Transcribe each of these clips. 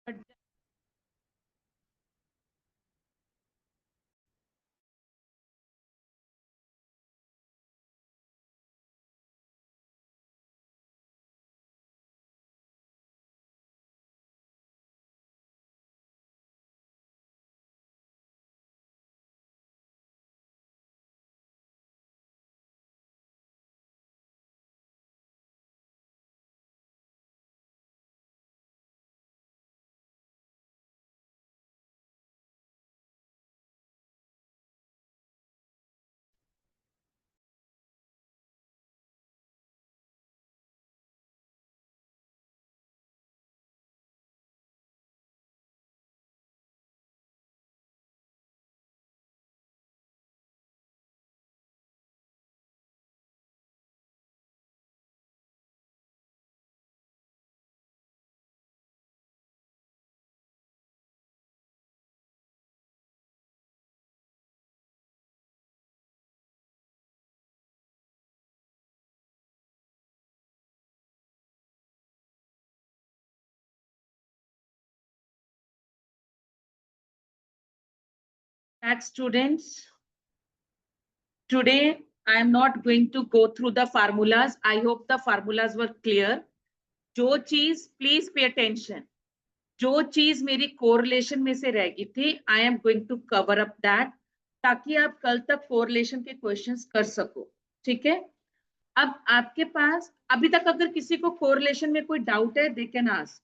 But that students, today I am not going to go through the formulas. I hope the formulas were clear. जो चीज, please pay attention, जो चीज मेरी correlation में से रह गई थी, I am going to cover up that, ताकि आप कल तक कोरिलेशन के क्वेश्चंस कर सको। ठीक है, अब आपके पास अभी तक अगर किसी को कोरिलेशन में कोई डाउट है, they can ask.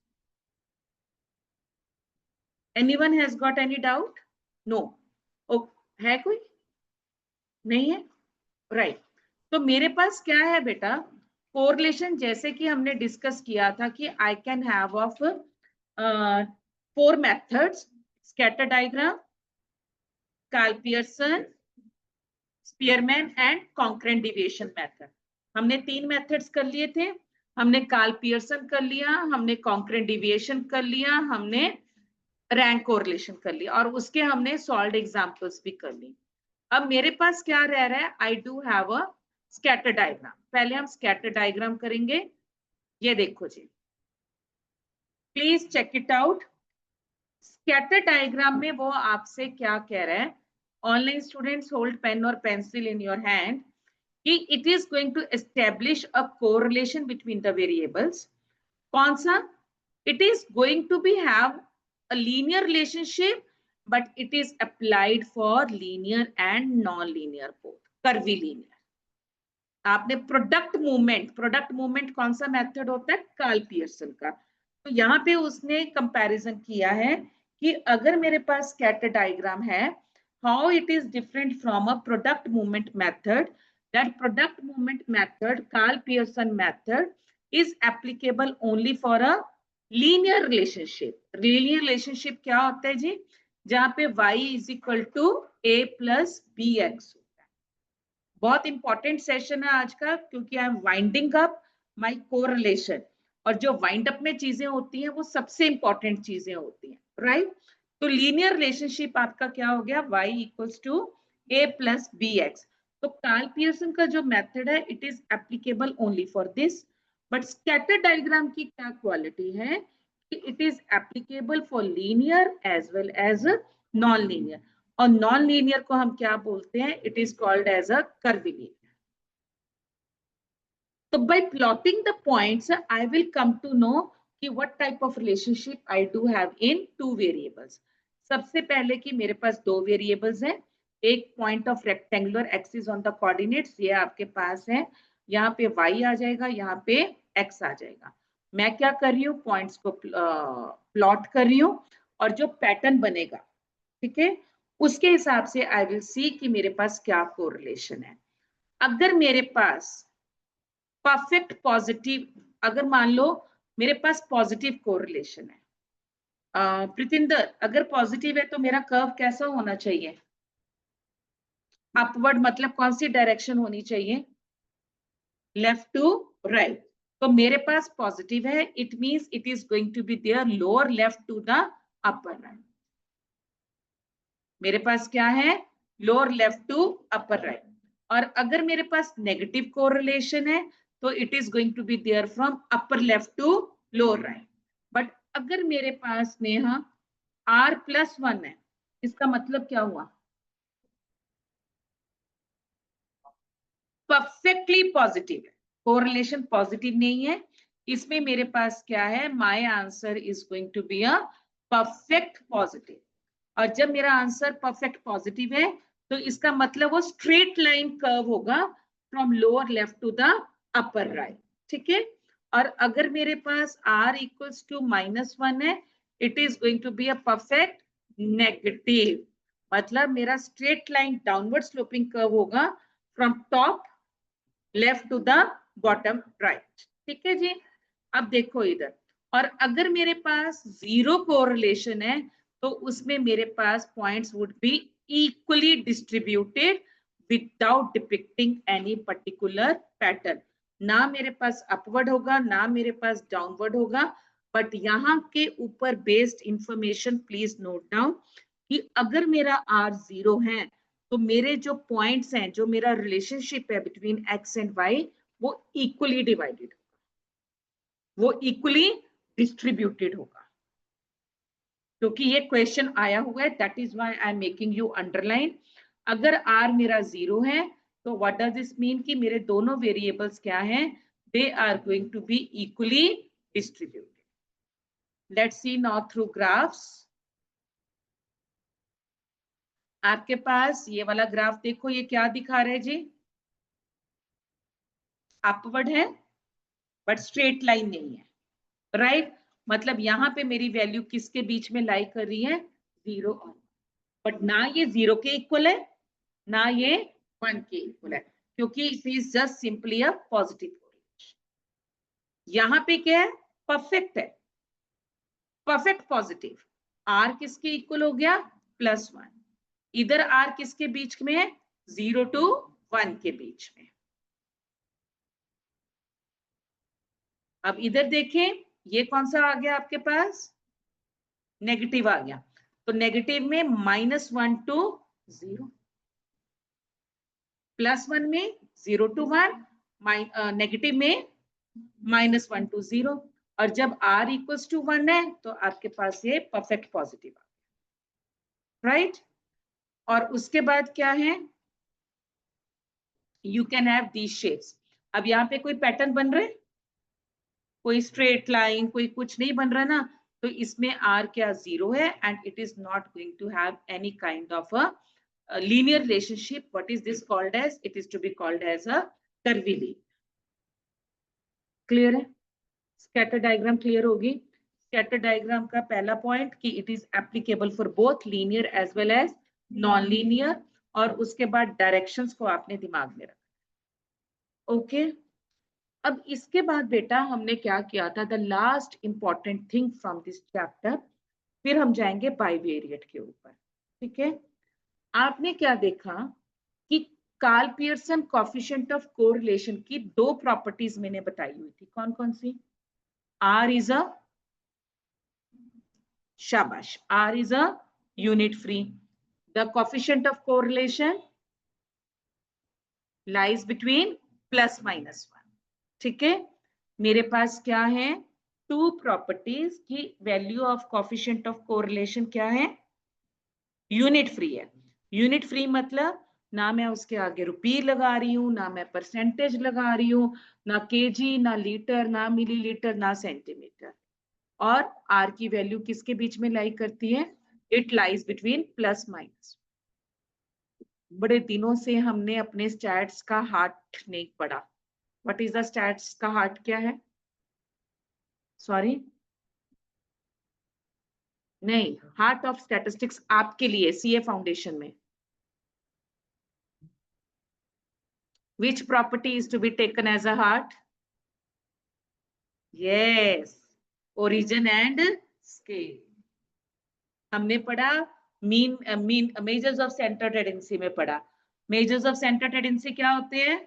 Anyone has got any doubt? No? है कोई? नहीं है? राइट। तो मेरे पास क्या है बेटा, कोरिलेशन जैसे कि हमने डिस्कस किया था कि I can have of 4 methods: scatter diagram, Karl Pearson, Spearman and concurrent deviation method. हमने 3 मेथड्स कर लिए थे। हमने कार्ल पियर्सन कर लिया, हमने कॉन्करेंट डिविएशन कर लिया, हमने रैंक कोरिलेशन कर लिया, और उसके हमने सॉल्व्ड एग्जांपल्स भी कर ली। अब मेरे पास क्या रह रहा है, I do have a scatter diagram. पहले हम स्कैटर डायग्राम करेंगे। ये देखो जी, please check it out. Scatter diagram में वो आपसे क्या कह रहा है, ऑनलाइन स्टूडेंट्स होल्ड पेन और पेंसिल इन योर हैंड, कि it is going to establish a correlation between the variables. कौन सा? It is going to be have a linear relationship, but it is applied for linear and non-linear both, curvilinear। आपने product movement कौन सा method होता है? Karl Pearson का। तो यहाँ पे उसने कंपैरिजन किया है कि अगर मेरे पास स्कैटर डायग्राम है, how it is different from अ product movement method. That product movement method, Karl Pearson method, is applicable only for a linear relationship. Linear relationship क्या होता है जी? जहां पे y is equal to a plus b x. बहुत important session है आज का, क्योंकि I am winding up my correlation, और जो वाइंड अप में चीजें होती हैं वो सबसे इंपॉर्टेंट चीजें होती हैं, राइट? तो लीनियर रिलेशनशिप आपका क्या हो गया, y equals to a plus b x. तो कार्ल पियर्सन का जो मेथड है, it is applicable only for this. But scatter diagram की क्या क्वालिटी है कि it is applicable for linear as well as non linear. और नॉन लीनियर को हम क्या बोलते हैं? It is called as a curvilinear. तो by plotting the points I will come to know कि what type of relationship I do have in 2 variables. सबसे पहले कि मेरे पास 2 वेरिएबल्स हैं, एक point of rectangular axis on the coordinates, ये आपके पास है, यहाँ पे y आ जाएगा, यहाँ पे x आ जाएगा। मैं क्या कर रही हूँ, पॉइंट्स को प्लॉट कर रही हूँ, और जो पैटर्न बनेगा, ठीक है, उसके हिसाब से आई विल सी कि मेरे पास क्या कोरिलेशन है। अगर मेरे पास परफेक्ट पॉजिटिव, अगर मान लो मेरे पास पॉजिटिव कोरिलेशन है, प्रीतिंदर, अगर पॉजिटिव है तो मेरा कर्व कैसा होना चाहिए? अपवर्ड, मतलब कौन सी डायरेक्शन होनी चाहिए? Left to right. तो मेरे पास पॉजिटिव है, it means it is going to be there lower left to the upper right. मेरे पास क्या है? Lower left to upper right. और अगर मेरे पास नेगेटिव कोरिलेशन है, तो it is going to be there from upper left to lower right. But अगर मेरे पास नेहा R+1 है, इसका मतलब क्या हुआ? परफेक्टली पॉजिटिव है, कोरिलेशन पॉजिटिव नहीं है। इसमें मेरे पास क्या है? My answer is going to be a perfect positive. और जब मेरा आंसर परफेक्ट पॉजिटिव है तो इसका मतलब वो स्ट्रेट लाइन कर्व होगा from lower left to the upper right. ठीक है। और अगर मेरे पास r इक्वल्स टू -1 है, it is going to be a perfect negative. मतलब मेरा straight line downward sloping curve होगा from top left to the bottom right. ठीक है जी। अब देखो इधर, और अगर मेरे पास जीरो कोरिलेशन है तो उसमें मेरे पास points would be equally distributed without depicting any particular pattern. ना मेरे पास अपवर्ड होगा ना मेरे पास डाउनवर्ड होगा। बट यहाँ के ऊपर based information please note down कि अगर मेरा R 0 है तो मेरे जो पॉइंट्स हैं, जो मेरा रिलेशनशिप है बिटवीन x एंड y, वो इक्वली डिवाइडेड, वो इक्वली डिस्ट्रीब्यूटेड होगा। क्योंकि ये क्वेश्चन आया हुआ है, that is why I am making you underline. अगर r मेरा 0 है तो व्हाट डज दिस मीन कि मेरे दोनों वेरिएबल्स क्या हैं? They are going to be equally distributed. Let's see now through graphs. आपके पास ये वाला ग्राफ देखो, ये क्या दिखा रहे जी? अपवर्ड है बट स्ट्रेट लाइन नहीं है, राइट? मतलब यहाँ पे मेरी वैल्यू किसके बीच में लाई कर रही है? 0 और 1। बट ना ये 0 के इक्वल है ना ये 1 के इक्वल है, क्योंकि it is just simply a positive correlation. यहाँ पे क्या है? परफेक्ट है, परफेक्ट पॉजिटिव। r किसके इक्वल हो गया? +1। इधर r किसके बीच में है? 0 to 1 के बीच में। अब इधर देखें, ये कौन सा आ गया आपके पास? नेगेटिव आ गया। तो नेगेटिव में -1 to 0, +1 में 0 to 1, नेगेटिव में -1 to 0। और जब r इक्वल्स टू 1 है तो आपके पास ये परफेक्ट पॉजिटिव आ गया, राइट? और उसके बाद क्या है? You can have these shapes. अब यहाँ पे कोई पैटर्न बन रहे, कोई स्ट्रेट लाइन, कोई कुछ नहीं बन रहा ना, तो इसमें r क्या? 0 है and it is not going to have any kind of a linear relationship. What is this called as? It is to be called as a curvilinear. Clear है? स्कैटर डायग्राम क्लियर होगी। Scatter diagram का पहला point कि it is applicable for both linear as well as non linear, और उसके बाद directions को आपने दिमाग में रखा। ओके। अब इसके बाद बेटा हमने क्या किया था? The last important thing from this chapter, फिर हम जाएंगे बाइवेरिएट के ऊपर। ठीक है। आपने क्या देखा कि Karl Pearson coefficient of correlation की दो प्रॉपर्टीज मैंने बताई हुई थी। कौन कौन सी? R is a, शाबाश, R is a unit free. The coefficient of correlation lies between +-1। ठीक है। मेरे पास क्या है? टू प्रॉपर्टीज की value of coefficient of correlation क्या है? यूनिट फ्री है। यूनिट फ्री मतलब ना मैं उसके आगे रुपये लगा रही हूँ, ना मैं परसेंटेज लगा रही हूँ, ना केजी, ना लीटर, ना मिलीलीटर, ना सेंटीमीटर। और r की वैल्यू किसके बीच में लाई करती है? It lies between +-। बड़े दिनों से हमने अपने स्टैट्स का हार्ट नहीं पढ़ा। व्हाट इज द स्टैट्स का हार्ट? क्या है? सॉरी, नहीं, हार्ट ऑफ स्टैटिस्टिक्स आपके लिए सीए फाउंडेशन में which property is to be taken as a heart? Yes, origin and scale। हमने पढ़ा mean measures of centre tendency में पढ़ा। मेजर्स ऑफ सेंटर टेंडेंसी क्या होते हैं?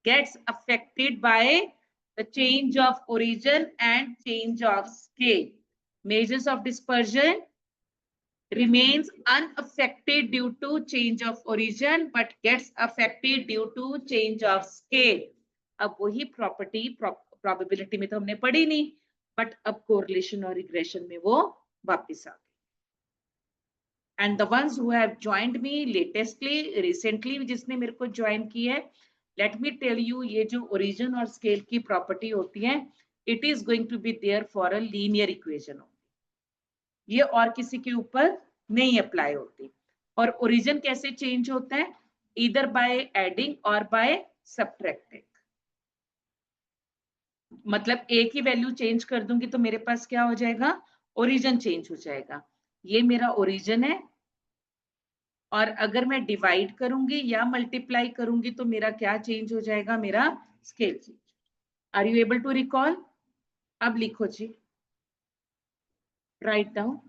Gets affected by the change of origin and change of scale. Measures of dispersion remains unaffected due to change of origin but gets affected due to change of scale। अब वही property probability में तो हमने पढ़ी नहीं, but अब correlation और regression में वो वापस आ गए. And the ones who have joined me latestly, recently जिसने मेरे को ज्वाइन की है, लेट मी टेल यू, ये जो ओरिजिन और स्केल की प्रॉपर्टी होती है, it is going to be there for a linear equation. ये और किसी के ऊपर नहीं अप्लाई होती. और ओरिजिन कैसे चेंज होता है? इधर बाय एडिंग और बाय सब्ट्रैक्टिंग. मतलब एक ही वैल्यू चेंज कर दूंगी तो मेरे पास क्या हो जाएगा? ओरिजिन चेंज हो जाएगा. ये मेरा ओरिजिन है, और अगर मैं डिवाइड करूंगी या मल्टीप्लाई करूंगी तो मेरा क्या चेंज हो जाएगा? मेरा scale change. Are you able to recall? अब लिखो जी, write down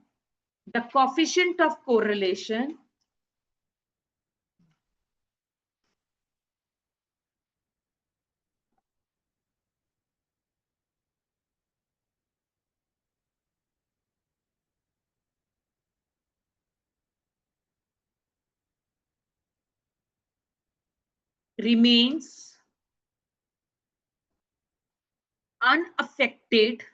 the coefficient of correlation remains unaffected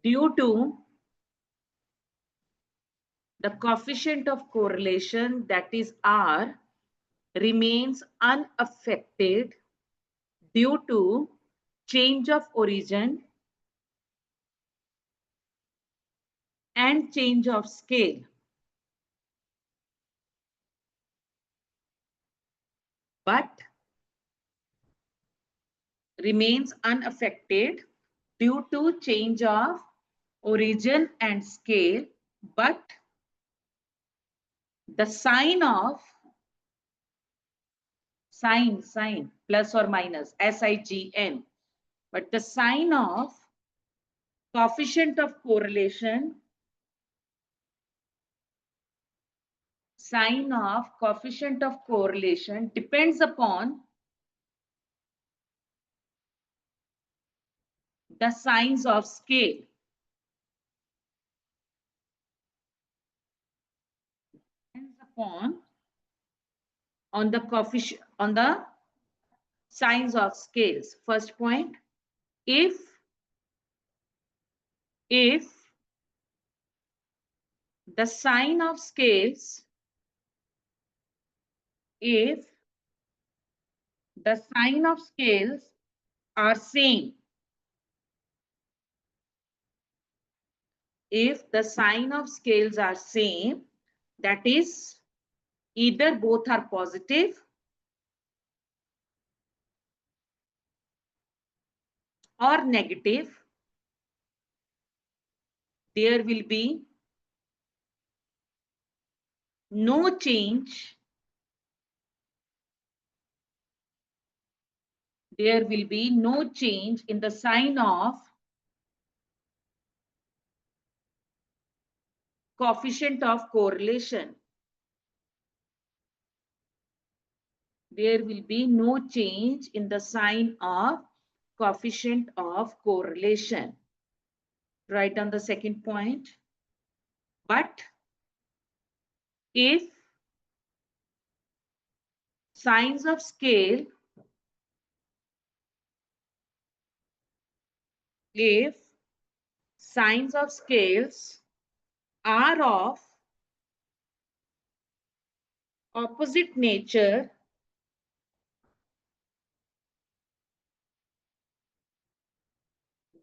due to the coefficient of correlation, that is R, remains unaffected due to change of origin and change of scale. But remains unaffected due to change of origin and scale, but the sign plus or minus SIGN, but the sign of coefficient of correlation depends upon the signs of scale. Depends upon on the coefficient, on the signs of scales. First point, if the sign of scales, if the sign of scales are same, if the sign of scales are same, that is either both are positive or negative, there will be no change, there will be no change in the sign of coefficient of correlation. There will be no change in the sign of coefficient of correlation. Write down the second point. But if signs of scale, if signs of scales are of opposite nature,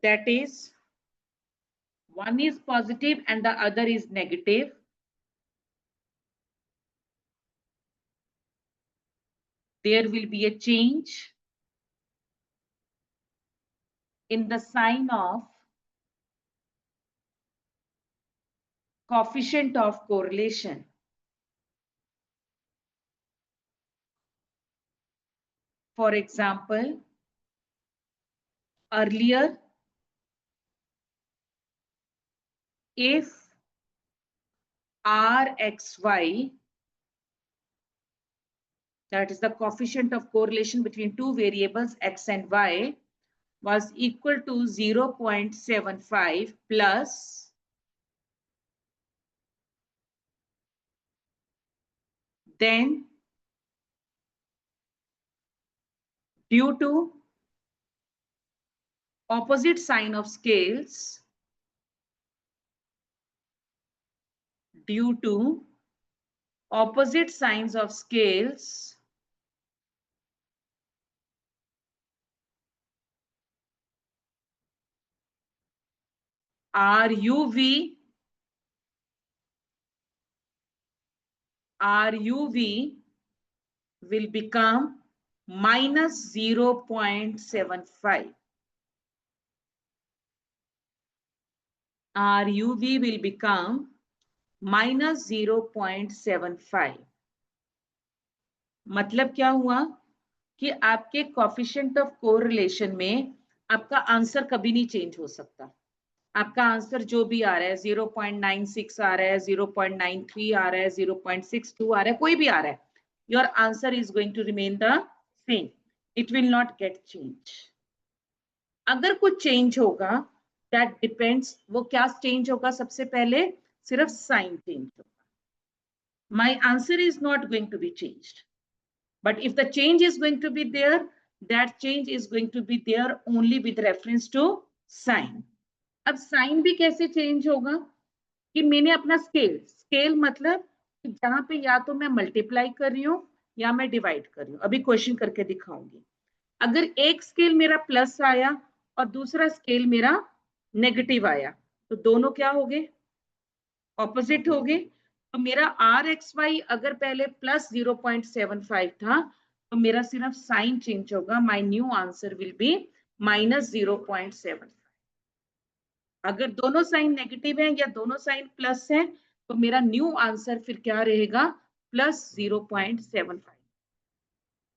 that is, one is positive and the other is negative, there will be a change in the sign of coefficient of correlation. For example, earlier, if Rxy, that is the coefficient of correlation between two variables x and y, was equal to 0.75 plus then due to opposite sign of scales due to opposite signs of scales RUV will become minus 0.75. RUV will become minus 0.75. मतलब क्या हुआ कि आपके coefficient of correlation में आपका answer कभी नहीं change हो सकता। आपका आंसर जो भी आ रहा है 0.96 आ रहा है, 0.93 आ रहा है, 0.62 आ रहा है, कोई भी आ रहा है, your answer is going to remain the same, it will not get change. अगर कुछ चेंज होगा दैट डिपेंड्स, वो क्या चेंज होगा, सबसे पहले सिर्फ साइन चेंज होगा। My answer is not going to be changed, but if the change is going to be there, that change is going to be there only with reference to sign. अब sign भी कैसे change होगा कि मैंने अपना scale मतलब कि जहां पे या तो मैं मल्टीप्लाई कर रही हूँ या मैं डिवाइड कर रही हूँ। अभी क्वेश्चन करके दिखाऊंगी। अगर एक स्केल मेरा प्लस आया और दूसरा स्केल मेरा नेगेटिव आया तो दोनों क्या हो गए, ऑपोजिट हो गए। तो मेरा RXY अगर पहले प्लस 0.75 था तो मेरा सिर्फ साइन चेंज होगा, my new answer will be minus 0.75। अगर दोनों साइन नेगेटिव है या दोनों साइन प्लस है तो मेरा न्यू आंसर फिर क्या रहेगा, plus 0.75।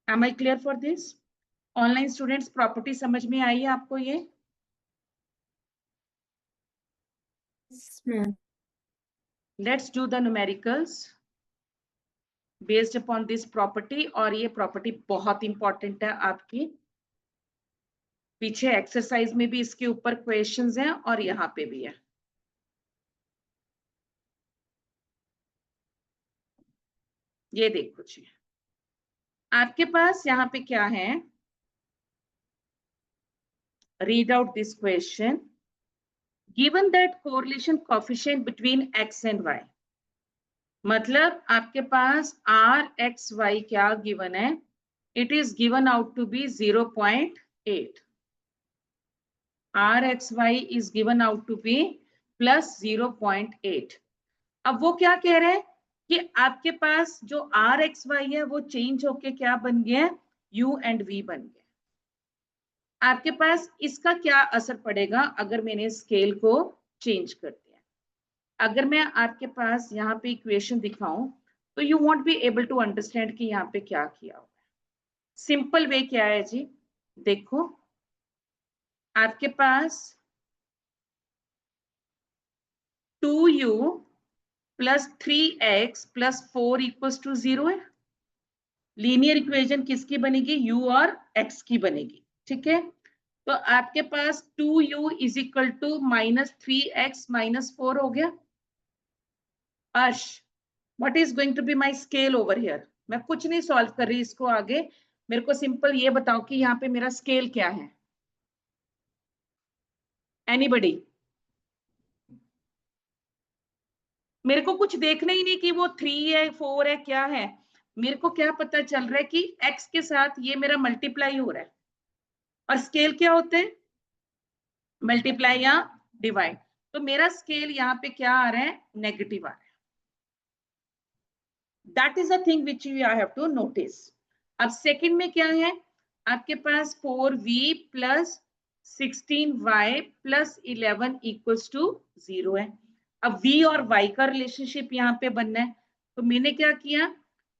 Am I clear for this? Online students, property समझ में आई है आपको ये? Let's do the numericals based upon this property. और ये प्रॉपर्टी बहुत इंपॉर्टेंट है आपकी, पीछे एक्सरसाइज में भी इसके ऊपर क्वेश्चंस हैं और यहाँ पे भी है। ये देखो जी, आपके पास यहाँ पे क्या है, read out this question. Given that correlation coefficient between x and y, मतलब आपके पास RXY क्या गिवन है, it is given out to be 0.8। RXY is given out to be plus 0.8। अब वो क्या कह रहे हैं कि आपके पास जो RXY है वो चेंज होके क्या बन गया है, U and V बन गया। आपके पास इसका क्या असर पड़ेगा अगर मैंने स्केल को चेंज कर दिया। अगर मैं आपके पास यहाँ पे इक्वेशन दिखाऊं तो you won't be able to understand कि यहाँ पे क्या किया हुआ है। सिंपल वे क्या है जी, देखो आपके पास 2U plus 3x plus 4 equals to 0 है। लीनियर इक्वेशन किसकी बनेगी, u और x की बनेगी, ठीक है। तो आपके पास 2u is equal to minus 3x minus 4 हो गया। Arsh, what is going to be my scale over here? मैं कुछ नहीं सॉल्व कर रही इसको आगे, मेरे को सिंपल ये बताओ कि यहाँ पे मेरा स्केल क्या है। एनीबडी? मेरे को कुछ देखना ही नहीं कि वो 3 है 4 है क्या है, मेरे को क्या पता चल रहा है कि x के साथ ये मेरा मल्टीप्लाई हो रहा है और स्केल क्या होते हैं, मल्टीप्लाई या डिवाइड। तो मेरा स्केल यहाँ पे क्या आ रहा है, नेगेटिव आ रहा है। That is a thing which you have to notice. अब सेकंड में क्या है, आपके पास 4v plus 16y plus 11 equals to 0 है। अब v और y का रिलेशनशिप यहाँ पे बनना है, तो मैंने क्या किया,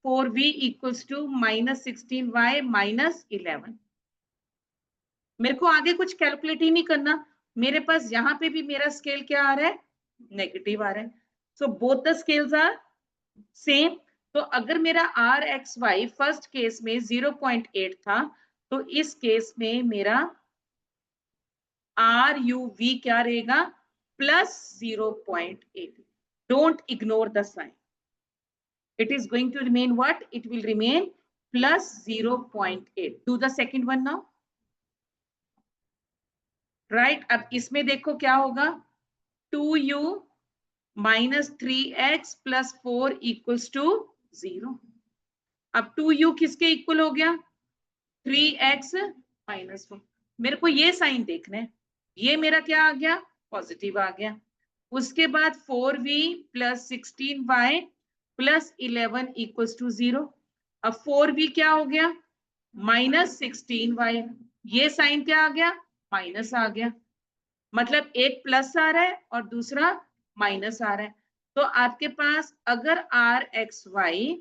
4v equals to minus 16y minus 11। मेरे को आगे कुछ कैलकुलेट ही नहीं करना, मेरे पास यहाँ पे भी मेरा स्केल क्या आ रहा है, नेगेटिव आ रहा है। So both the scales are same. तो अगर मेरा RXY फर्स्ट केस में 0.8 था तो इस केस में मेरा RUV क्या रहेगा, plus 0.8। Don't ignore the sign, it is going to remain what, it will remain plus 0.8। do the second one now। Right. अब इसमें देखो क्या होगा, 2u minus 3x plus 4 equals to 0। अब 2u किसके इक्वल हो गया, 3x माइनस 4। मेरे को ये साइन देखना है, ये मेरा क्या आ गया, पॉजिटिव आ गया। उसके बाद 4v plus 16y plus 11 equals to 0। अब 4v क्या हो गया, माइनस 16y, ये साइन क्या आ गया, माइनस आ गया। मतलब एक प्लस आ रहा है और दूसरा माइनस आ रहा है। तो आपके पास अगर आर एक्स वाई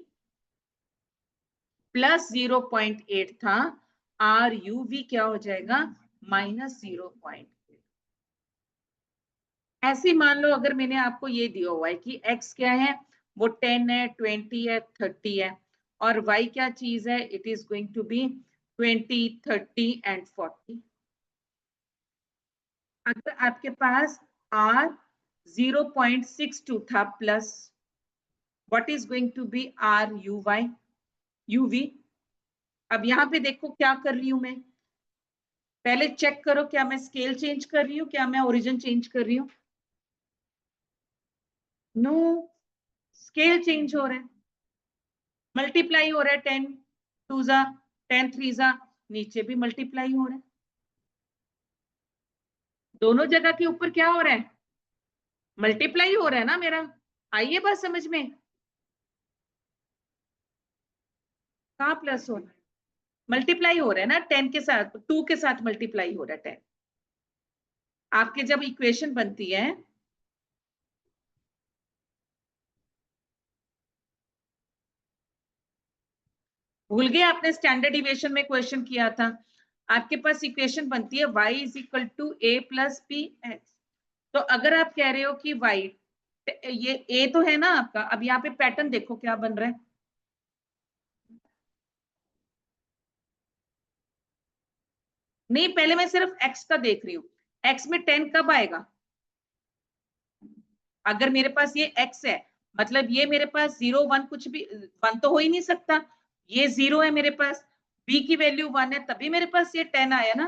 प्लस 0.8 था, आर यू वी क्या हो जाएगा, माइनस 0.8। ऐसे मान लो अगर मैंने आपको ये दिया हुआ है कि x क्या है, वो 10 है, 20 है, 30 है, और y क्या चीज है, it is going to be 20, 30 and 40। अगर आपके पास r 0.62 था plus, what is going to be r u y u v। अब यहाँ पे देखो क्या कर रही हूं मैं, पहले चेक करो क्या मैं स्केल चेंज कर रही हूँ, क्या मैं ओरिजिन चेंज कर रही हूँ। नो, स्केल चेंज हो रहा है, मल्टीप्लाई हो रहा है, 10 2 जा 10 3 जा, नीचे भी मल्टीप्लाई हो रहा है, दोनों जगह के ऊपर क्या हो रहा है, मल्टीप्लाई हो रहा है ना मेरा। आइए बात समझ में, कहाँ प्लस हो रहा है, मल्टीप्लाई हो रहा है ना, 10 के साथ 2 के साथ मल्टीप्लाई हो रहा है 10। आपके जब इक्वेशन बनती है, भूल गए आपने स्टैंडर्ड डिविएशन में क्वेश्चन किया था, आपके पास इक्वेशन बनती है y is equal to a plus b x. तो अगर आप कह रहे हो कि y, ये a तो है ना आपका, अब यहाँ पे पैटर्न देखो क्या बन रहा है, नहीं पहले मैं सिर्फ x का देख रही हूँ, x में 10 कब आएगा, अगर मेरे पास ये x है, मतलब ये मेरे पास 0 1 कुछ भी 1 तो हो ही नहीं सकता, ये 0 है मेरे पास, b की वैल्यू 1 है, तभी मेरे पास ये 10 आया ना।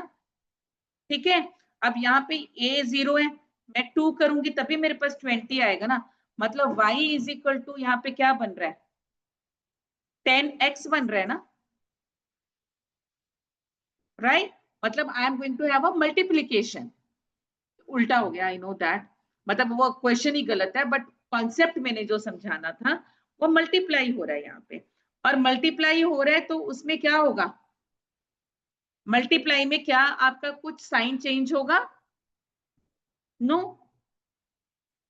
ठीक है, अब यहाँ पे a 0 है, मैं 2 करूंगी तभी मेरे पास 20 आएगा ना, मतलब y इज इक्वल टू यहाँ पे क्या बन रहा है, 10x बन रहा है ना, राइट। मतलब I am going to have a multiplication, उल्टा हो गया, आई नो दैट, मतलब वो क्वेश्चन ही गलत है, बट कॉन्सेप्ट मैंने जो समझाना था वो मल्टीप्लाई हो रहा है यहाँ पे, और मल्टीप्लाई हो रहा है तो उसमें क्या होगा, मल्टीप्लाई में क्या आपका कुछ साइन चेंज होगा, नो,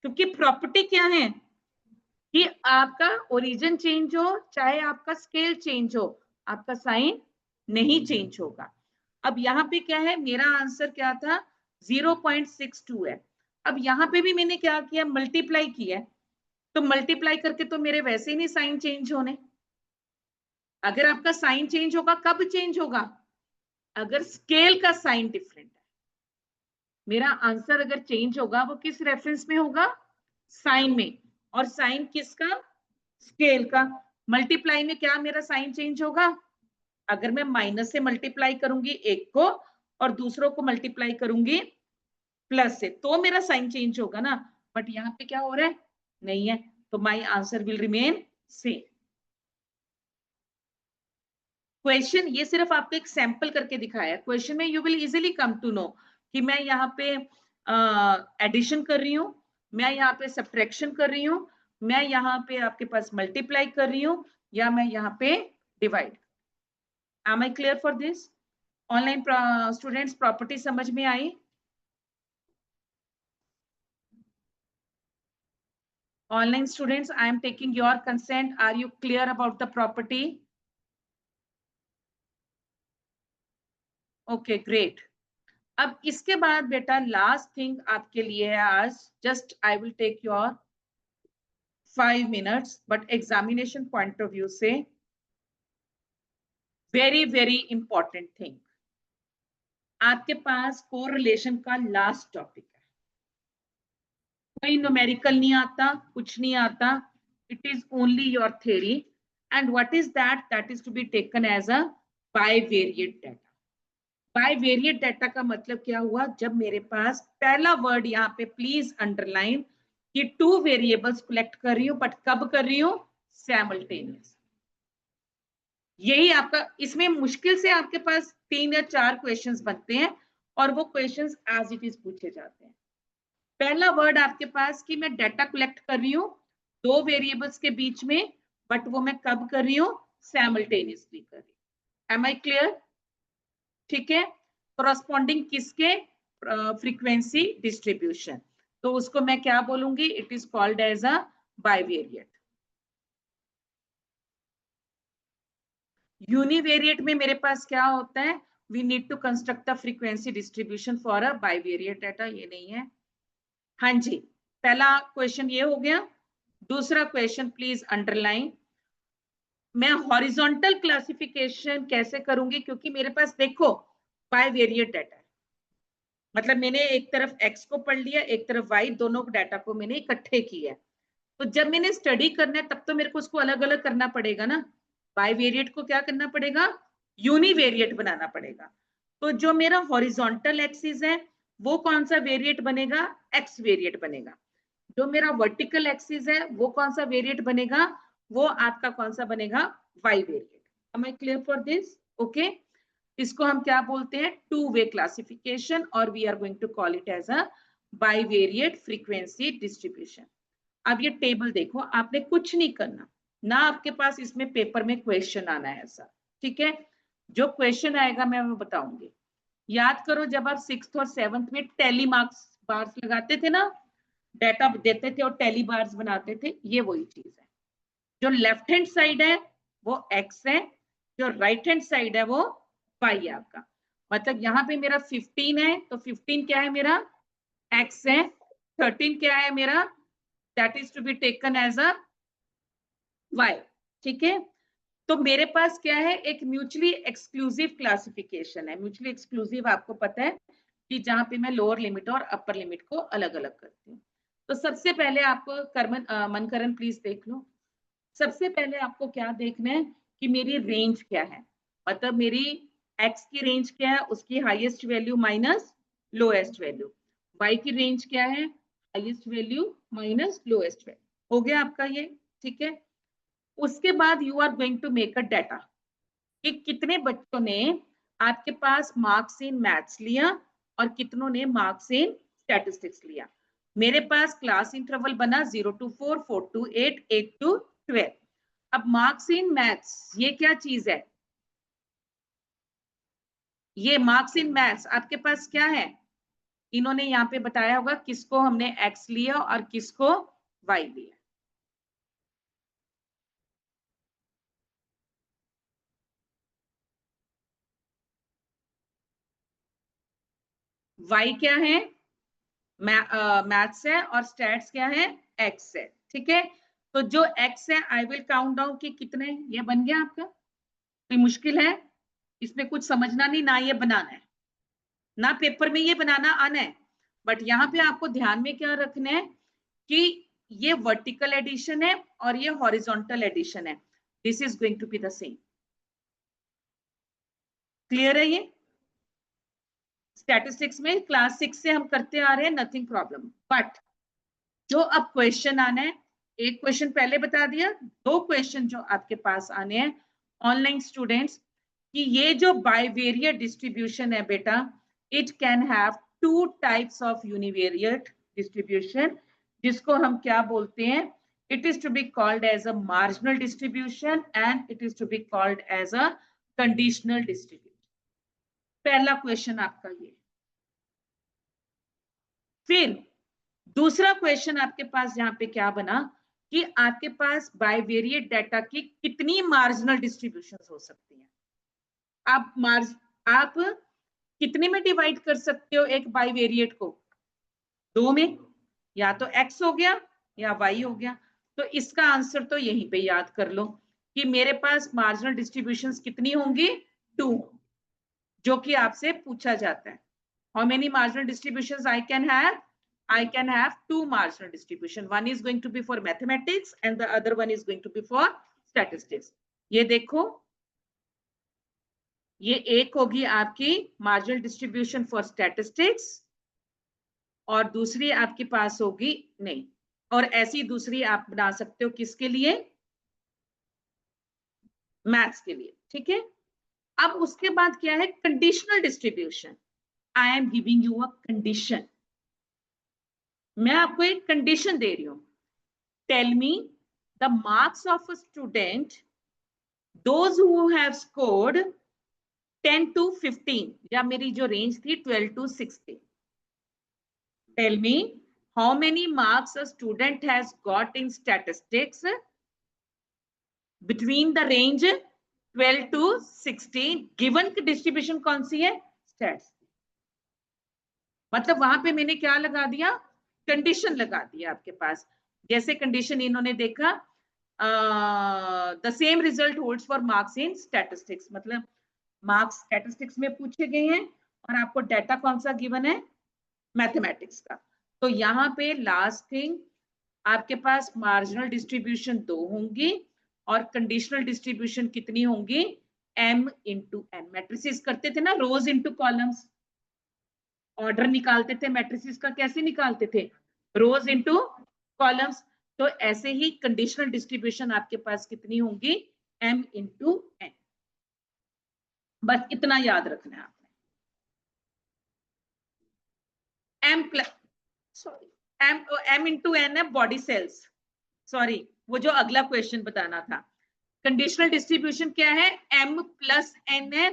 क्योंकि प्रॉपर्टी क्या है कि आपका ओरिजिन चेंज हो चाहे आपका स्केल चेंज हो, आपका साइन नहीं चेंज होगा। अब यहाँ पे क्या है, मेरा आंसर क्या था, 0.62 है। अब यहाँ पे भी मैंने क्या किया, मल्टीप्लाई किया है, तो मल्टीप्लाई करके तो मेरे वैसे ही नहीं साइन चेंज होने। अगर आपका साइन चेंज होगा कब चेंज होगा, अगर स्केल का साइन डिफरेंट है। मेरा आंसर अगर चेंज होगा वो किस रेफरेंस में होगा, साइन में, और साइन किसका, स्केल का। मल्टीप्लाई में क्या मेरा साइन चेंज होगा, अगर मैं माइनस से मल्टीप्लाई करूंगी एक को और दूसरों को मल्टीप्लाई करूंगी प्लस से, तो मेरा साइन चेंज होगा ना, बट यहाँ पे क्या हो रहा है, नहीं है, तो my answer will remain same. Question ये सिर्फ आपको एक सैंपल करके दिखाया, क्वेश्चन में you will easily come to know कि मैं यहाँ पे एडिशन कर रही हूँ, मैं यहाँ पे सब्ट्रैक्शन कर रही हूँ, मैं यहाँ पे आपके पास मल्टीप्लाई कर रही हूँ, या मैं यहाँ पे divide. Am I clear for this? Online students property समझ में आई? Online students, I am taking your consent. Are you clear about the property? Okay, great. अब इसके बाद बेटा लास्ट थिंग आपके लिए है आज, just I will take your 5 minutes, but examination point of view से वेरी वेरी इंपॉर्टेंट थिंग, आपके पास कोरिलेशन का लास्ट टॉपिक है, कोई न्यूमेरिकल नहीं आता, कुछ नहीं आता, it is only your theory, and what is that, that is to be taken as a bivariate data. Bivariate data का मतलब क्या हुआ, जब मेरे पास पहला वर्ड यहाँ पे प्लीज अंडरलाइन कि 2 वेरिएबल्स कलेक्ट कर रही हूँ, बट कब कर रही हूँ, सैमल्टेनियस। यही आपका, इसमें मुश्किल से आपके पास 3 या 4 क्वेश्चंस बनते हैं और वो क्वेश्चंस एज इट इज पूछे जाते हैं। पहला वर्ड आपके पास कि मैं डाटा कलेक्ट कर रही हूँ 2 वेरिएबल्स के बीच में, बट वो मैं कब कर रही हूँ, सैमल्टेनियसली कर रही हूँ। Am I clear? ठीक है, करस्पॉन्डिंग किसके, फ्रीक्वेंसी डिस्ट्रीब्यूशन, तो उसको मैं क्या बोलूंगी, it is called as a bivariate. Univariate में मेरे पास क्या होता है, we need to construct the frequency distribution for a bivariate data, ये नहीं है। हाँ जी, पहला क्वेश्चन ये हो गया। दूसरा क्वेश्चन प्लीज अंडरलाइन, मैं हॉरिजॉन्टल क्लासिफिकेशन कैसे करूंगी, क्योंकि मेरे पास देखो बाइवेरिएट डाटा है, मतलब मैंने एक तरफ x को पढ़ लिया, एक तरफ y, दोनों डाटा को मैंने इकट्ठे किया। तो जब मैंने स्टडी करना है तब तो मेरे को उसको अलग अलग करना पड़ेगा ना, बाइवेरिएट को क्या करना पड़ेगा, यूनिवेरिएट बनाना पड़ेगा। तो जो मेरा हॉरिजॉन्टल एक्सिस है वो कौन सा वेरिएट बनेगा, एक्स वेरिएट बनेगा। जो मेरा वर्टिकल एक्सिस है वो कौन सा वेरिएट बनेगा, वो आपका कौन सा बनेगा, bivariate. Am I clear for this? Okay, इसको हम क्या बोलते हैं, टू वे क्लासिफिकेशन, और we are going to call it as a bivariate frequency distribution. अब ये टेबल देखो, आपने कुछ नहीं करना ना, आपके पास इसमें पेपर में क्वेश्चन आना है ऐसा, ठीक है। जो क्वेश्चन आएगा मैं वो बताऊंगी। याद करो जब आप 6th और 7th में टेली मार्क्स बार्स लगाते थे ना, डाटा देते थे और टेली बार्स बनाते थे, ये वही चीज है। जो लेफ्ट हैंड साइड है वो x है, जो राइट हैंड साइड है वो y है आपका। मतलब यहाँ पे मेरा 15 है, तो 15 क्या है मेरा, x है। 13 क्या है मेरा, that is to be taken as a y, ठीक है। तो मेरे पास क्या है, एक म्यूचुअली एक्सक्लूसिव क्लासिफिकेशन है। म्यूचुअली एक्सक्लूसिव आपको पता है कि जहां पे मैं लोअर लिमिट और अपर लिमिट को अलग अलग करती हूँ। तो सबसे पहले आपको मनकरण प्लीज देख लो। सबसे पहले आपको क्या देखना है कि मेरी रेंज क्या है, मतलब मेरी x की रेंज क्या है, उसकी highest value minus lowest value. y की रेंज क्या है, highest value minus lowest value. हो गया आपका ये, ठीक है। उसके बाद you are going to make a data कि कितने बच्चों ने आपके पास मार्क्स इन मैथ्स लिया और कितनों ने मार्क्स इन स्टैटिस्टिक्स लिया। मेरे पास क्लास इंटरवल बना 0 to 4, 4 to 8, 8 to 12। अब मार्क्स इन मैथ्स ये क्या चीज है, ये मार्क्स इन मैथ्स आपके पास क्या है, इन्होंने यहाँ पे बताया होगा किसको हमने एक्स लिया और किसको वाई लिया। वाई क्या है, मैथ्स है, और स्टैट्स क्या है, एक्स है, ठीक है। तो जो एक्स है आई विल काउंट डाउन कि कितने, ये बन गया आपका। कोई मुश्किल है इसमें, कुछ समझना नहीं ना, ये बनाना है ना, पेपर में ये बनाना आना है। बट यहाँ पे आपको ध्यान में क्या रखना है कि ये वर्टिकल एडिशन है और ये हॉरिजॉन्टल एडिशन है, this is going to be the same. Clear है ये? स्टैटिस्टिक्स में क्लास 6 से हम करते आ रहे हैं, नथिंग प्रॉब्लम। बट जो अब क्वेश्चन आना है, एक क्वेश्चन पहले बता दिया, 2 क्वेश्चन जो आपके पास आने हैं ऑनलाइन स्टूडेंट्स, कि ये जो बाइवेरिएट डिस्ट्रीब्यूशन है बेटा, it can have 2 types of univariate distribution, जिसको हम क्या बोलते हैं, it is to be called as a marginal distribution and it is to be called as a conditional distribution. पहला क्वेश्चन आपका ये। फिर दूसरा क्वेश्चन आपके पास यहाँ पे क्या बना कि आपके पास बाइवेरिएट डाटा की कितनी मार्जिनल डिस्ट्रीब्यूशंस हो सकती हैं। आप कितने में डिवाइड कर सकते हो एक बाइवेरिएट को, 2 में, या तो x हो गया या y हो गया। तो इसका आंसर तो यहीं पे याद कर लो कि मेरे पास मार्जिनल डिस्ट्रीब्यूशंस कितनी होंगी, 2, जो कि आपसे पूछा जाता है। How many marginal distributions I can have? I can have 2 marginal distribution. One is going to be for mathematics and the other one is going to be for statistics. ये देखो, ये एक होगी आपकी मार्जिनल डिस्ट्रीब्यूशन फॉर स्टैटिस्टिक्स और दूसरी आपके पास होगी नहीं, और ऐसी दूसरी आप बना सकते हो किसके लिए, मैथ्स के लिए, ठीक है। अब उसके बाद क्या है, conditional distribution. I am giving you a condition, मैं आपको एक कंडीशन दे रही हूं। Tell me the marks of a student those who have scored 10 to 15, या मेरी जो रेंज थी 12 to 16. Tell me how many marks a student has got in statistics between the range 12 to 16. Given distribution कौन सी है, stats. मतलब वहां पे मैंने क्या लगा दिया, कंडीशन लगा दिया आपके पास। जैसे कंडीशन इन्होंने देखा, the same result holds for marks in statistics, मतलब मार्क्स स्टैटिस्टिक्स में पूछे गए हैं और आपको डाटा कौन सा गिवन है, मैथमेटिक्स का। तो यहाँ पे लास्ट थिंग आपके पास मार्जिनल डिस्ट्रीब्यूशन 2 होंगी और कंडीशनल डिस्ट्रीब्यूशन कितनी होंगी, m इंटू n। मैट्रिसेस करते थे ना, रोज इंटू कॉलम्स, ऑर्डर निकालते थे मैट्रिसेस का, कैसे निकालते थे, रोज इंटू कॉलम्स। तो ऐसे ही कंडीशनल डिस्ट्रीब्यूशन आपके पास कितनी होंगी, m इंटू n। बस इतना याद रखना है आपने। m plus sorry m into n है बॉडी सेल्स, सॉरी वो जो अगला क्वेश्चन बताना था। कंडीशनल डिस्ट्रीब्यूशन क्या है, m प्लस n है,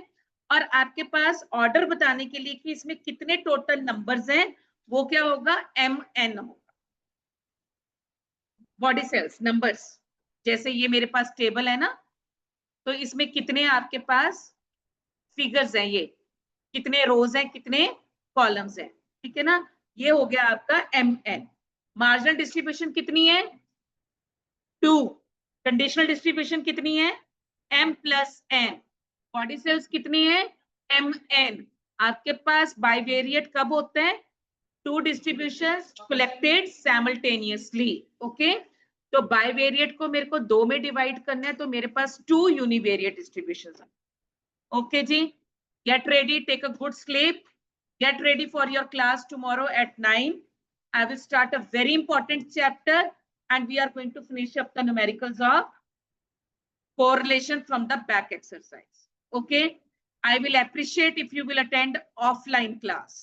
और आपके पास ऑर्डर बताने के लिए कि इसमें कितने टोटल नंबर्स हैं, वो क्या होगा, mn होगा। बॉडी सेल्स नंबर्स, जैसे ये मेरे पास टेबल है ना, तो इसमें कितने आपके पास फिगर्स हैं, ये कितने रोज हैं, कितने कॉलम्स हैं, ठीक है ना, ये हो गया आपका mn। मार्जिनल डिस्ट्रीब्यूशन कितनी है, 2। कंडीशनल डिस्ट्रीब्यूशन कितनी है, m plus n। Body cells कितनी है, mn। आपके पास बाइवेरिएट कब होते हैं, 2 डिस्ट्रीब्यूशंस कलेक्टेड साइमल्टेनियसली, ओके। तो बाइवेरिएट को मेरे को 2 में डिवाइड करना है, तो मेरे पास 2 यूनिवेरिएट डिस्ट्रीब्यूशंस हैं, ओके जी। Get ready, take a good sleep, get ready for your class tomorrow at 9. I will start a very important chapter and we are going to finish up the numericals of correlation from the back exercise. Okay. I will appreciate if you will attend offline class.